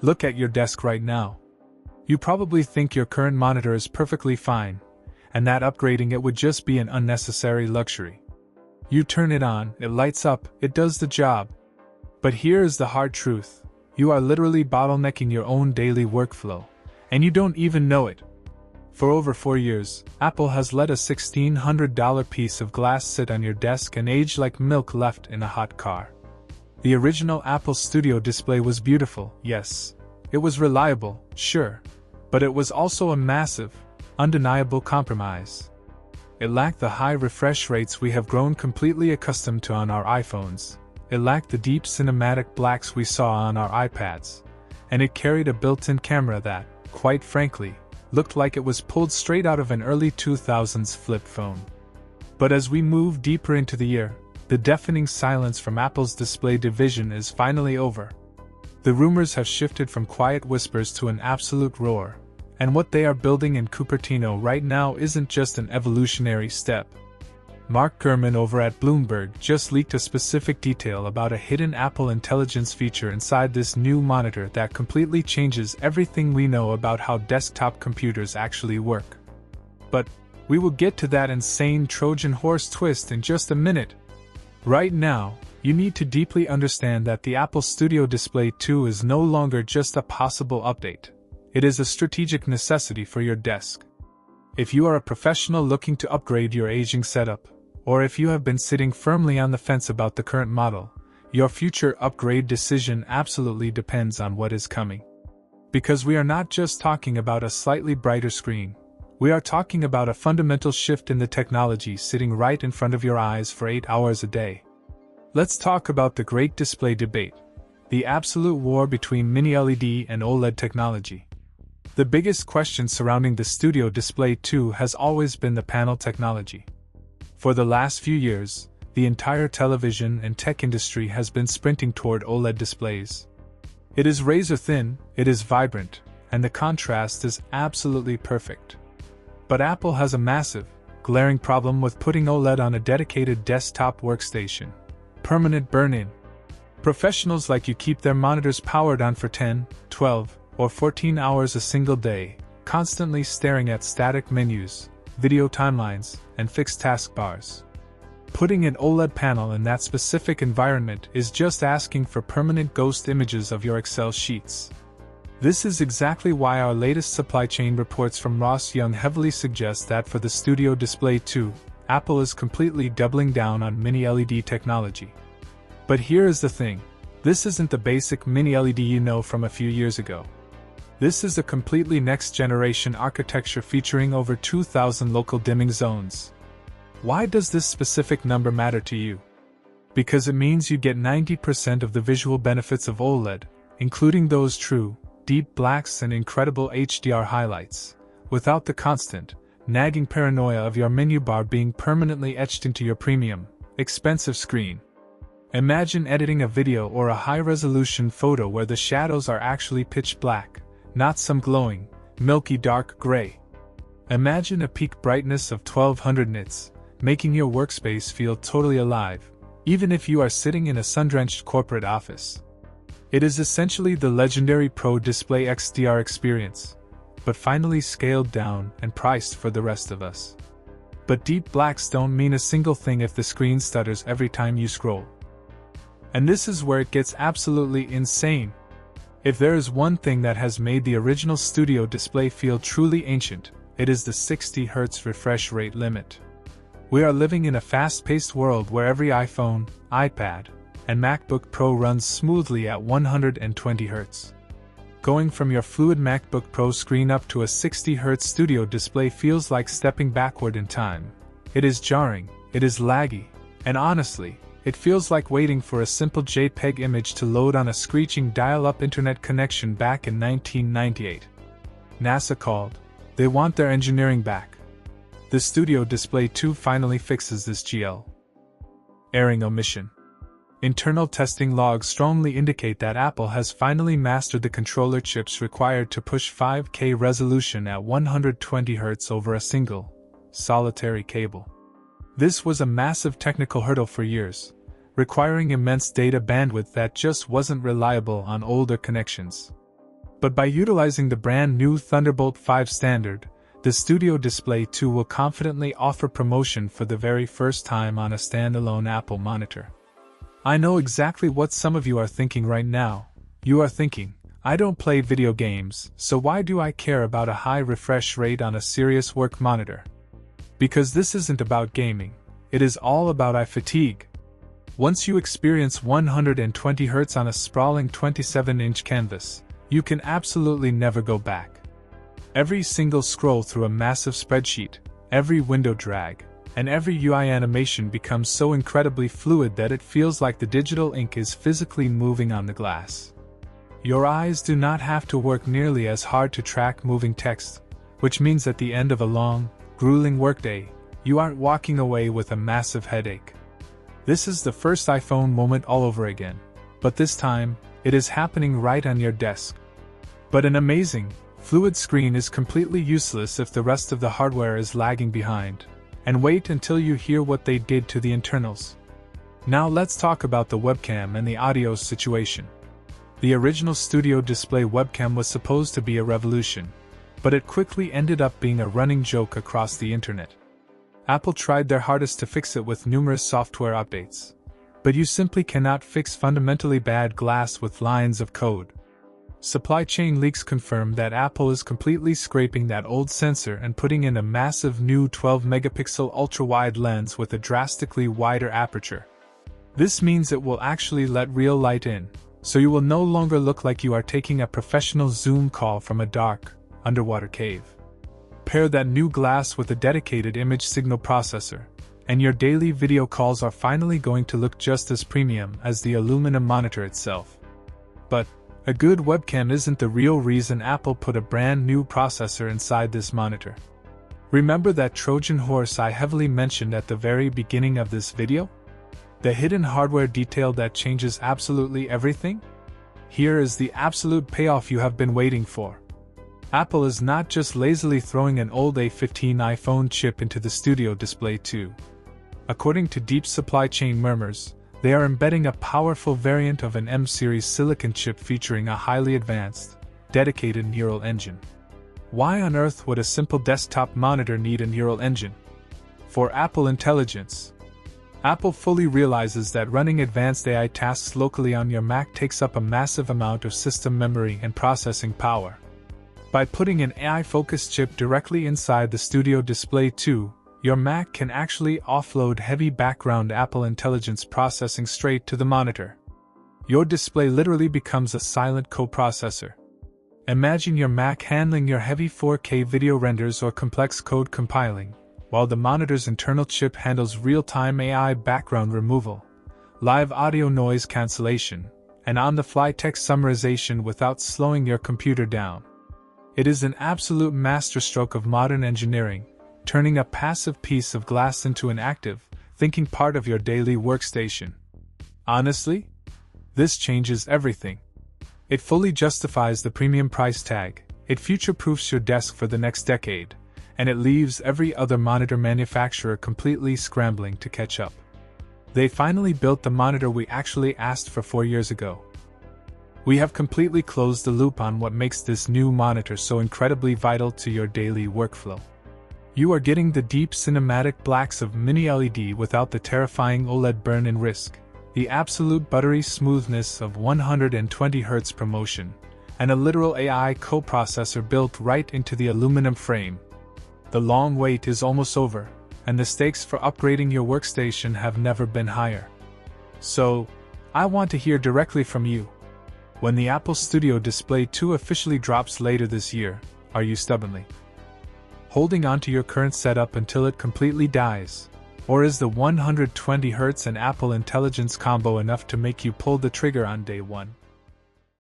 Look at your desk right now. You probably think your current monitor is perfectly fine, and that upgrading it would just be an unnecessary luxury. You turn it on, it lights up, it does the job. But here is the hard truth. You are literally bottlenecking your own daily workflow, and you don't even know it. For over 4 years, Apple has let a $1,600 piece of glass sit on your desk and age like milk left in a hot car. The original Apple Studio display was beautiful, yes. It was reliable, sure. But it was also a massive, undeniable compromise. It lacked the high refresh rates we have grown completely accustomed to on our iPhones. It lacked the deep cinematic blacks we saw on our iPads. And it carried a built-in camera that, quite frankly, looked like it was pulled straight out of an early 2000s flip phone. But as we move deeper into the year, the deafening silence from Apple's display division is finally over. The rumors have shifted from quiet whispers to an absolute roar, and what they are building in Cupertino right now isn't just an evolutionary step. Mark Gurman over at Bloomberg just leaked a specific detail about a hidden Apple Intelligence feature inside this new monitor that completely changes everything we know about how desktop computers actually work. But we will get to that insane Trojan horse twist in just a minute. Right now, you need to deeply understand that the Apple Studio Display 2 is no longer just a possible update. It is a strategic necessity for your desk. If you are a professional looking to upgrade your aging setup, or if you have been sitting firmly on the fence about the current model, your future upgrade decision absolutely depends on what is coming. Because we are not just talking about a slightly brighter screen, we are talking about a fundamental shift in the technology sitting right in front of your eyes for 8 hours a day. Let's talk about the great display debate, the absolute war between mini-LED and OLED technology. The biggest question surrounding the Studio Display 2 has always been the panel technology. For the last few years, the entire television and tech industry has been sprinting toward OLED displays. It is razor thin, it is vibrant, and the contrast is absolutely perfect. But Apple has a massive, glaring problem with putting OLED on a dedicated desktop workstation. Permanent burn-in. Professionals like you keep their monitors powered on for 10, 12, or 14 hours a single day, constantly staring at static menus, video timelines, and fixed taskbars. Putting an OLED panel in that specific environment is just asking for permanent ghost images of your Excel sheets. This is exactly why our latest supply chain reports from Ross Young heavily suggest that for the Studio Display 2, Apple is completely doubling down on mini-LED technology. But here is the thing, this isn't the basic mini-LED you know from a few years ago. This is a completely next-generation architecture featuring over 2,000 local dimming zones. Why does this specific number matter to you? Because it means you get 90% of the visual benefits of OLED, including those true, deep blacks and incredible HDR highlights, without the constant, nagging paranoia of your menu bar being permanently etched into your premium, expensive screen. Imagine editing a video or a high-resolution photo where the shadows are actually pitch black, not some glowing, milky dark gray. Imagine a peak brightness of 1200 nits, making your workspace feel totally alive, even if you are sitting in a sun-drenched corporate office. It is essentially the legendary Pro Display XDR experience, but finally scaled down and priced for the rest of us. But deep blacks don't mean a single thing if the screen stutters every time you scroll. And this is where it gets absolutely insane. If there is one thing that has made the original Studio Display feel truly ancient, it is the 60 Hz refresh rate limit. We are living in a fast-paced world where every iPhone, iPad, and MacBook Pro runs smoothly at 120 Hz. Going from your fluid MacBook Pro screen up to a 60 Hz Studio Display feels like stepping backward in time. It is jarring, it is laggy, and honestly, it feels like waiting for a simple JPEG image to load on a screeching dial-up internet connection back in 1998. NASA called. They want their engineering back. The Studio Display 2 finally fixes this GL. Airing omission. Internal testing logs strongly indicate that Apple has finally mastered the controller chips required to push 5K resolution at 120 Hz over a single, solitary cable. This was a massive technical hurdle for years, requiring immense data bandwidth that just wasn't reliable on older connections. But by utilizing the brand new Thunderbolt 5 standard, the Studio Display 2 will confidently offer promotion for the very first time on a standalone Apple monitor. I know exactly what some of you are thinking right now. You are thinking, I don't play video games, so why do I care about a high refresh rate on a serious work monitor? Because this isn't about gaming, it is all about eye fatigue. Once you experience 120 Hz on a sprawling 27-inch canvas, you can absolutely never go back. Every single scroll through a massive spreadsheet, every window drag, and every UI animation becomes so incredibly fluid that it feels like the digital ink is physically moving on the glass. Your eyes do not have to work nearly as hard to track moving text, which means at the end of a long, grueling workday, you aren't walking away with a massive headache. This is the first iPhone moment all over again, but this time, it is happening right on your desk. But an amazing, fluid screen is completely useless if the rest of the hardware is lagging behind. And wait until you hear what they did to the internals. Now let's talk about the webcam and the audio situation. The original Studio Display webcam was supposed to be a revolution, but it quickly ended up being a running joke across the internet. Apple tried their hardest to fix it with numerous software updates, but you simply cannot fix fundamentally bad glass with lines of code. Supply chain leaks confirm that Apple is completely scraping that old sensor and putting in a massive new 12-megapixel ultra-wide lens with a drastically wider aperture. This means it will actually let real light in, so you will no longer look like you are taking a professional Zoom call from a dark, underwater cave. Pair that new glass with a dedicated image signal processor, and your daily video calls are finally going to look just as premium as the aluminum monitor itself. But a good webcam isn't the real reason Apple put a brand new processor inside this monitor. Remember that Trojan horse I heavily mentioned at the very beginning of this video? The hidden hardware detail that changes absolutely everything? Here is the absolute payoff you have been waiting for. Apple is not just lazily throwing an old A15 iPhone chip into the Studio Display 2. According to deep supply chain murmurs, they are embedding a powerful variant of an M-series silicon chip featuring a highly advanced, dedicated neural engine. Why on earth would a simple desktop monitor need a neural engine? For Apple Intelligence. Apple fully realizes that running advanced AI tasks locally on your Mac takes up a massive amount of system memory and processing power. By putting an AI-focused chip directly inside the Studio Display 2, your Mac can actually offload heavy background Apple Intelligence processing straight to the monitor. Your display literally becomes a silent coprocessor. Imagine your Mac handling your heavy 4K video renders or complex code compiling, while the monitor's internal chip handles real-time AI background removal, live audio noise cancellation, and on-the-fly text summarization without slowing your computer down. It is an absolute masterstroke of modern engineering, turning a passive piece of glass into an active, thinking part of your daily workstation. Honestly, this changes everything. It fully justifies the premium price tag, it future-proofs your desk for the next decade, and it leaves every other monitor manufacturer completely scrambling to catch up. They finally built the monitor we actually asked for 4 years ago. We have completely closed the loop on what makes this new monitor so incredibly vital to your daily workflow. You are getting the deep cinematic blacks of mini LED without the terrifying OLED burn-in risk, the absolute buttery smoothness of 120 Hz promotion, and a literal AI coprocessor built right into the aluminum frame. The long wait is almost over, and the stakes for upgrading your workstation have never been higher. So, I want to hear directly from you. When the Apple Studio Display 2 officially drops later this year, are you stubbornly holding on to your current setup until it completely dies? Or is the 120 Hz and Apple Intelligence combo enough to make you pull the trigger on day one?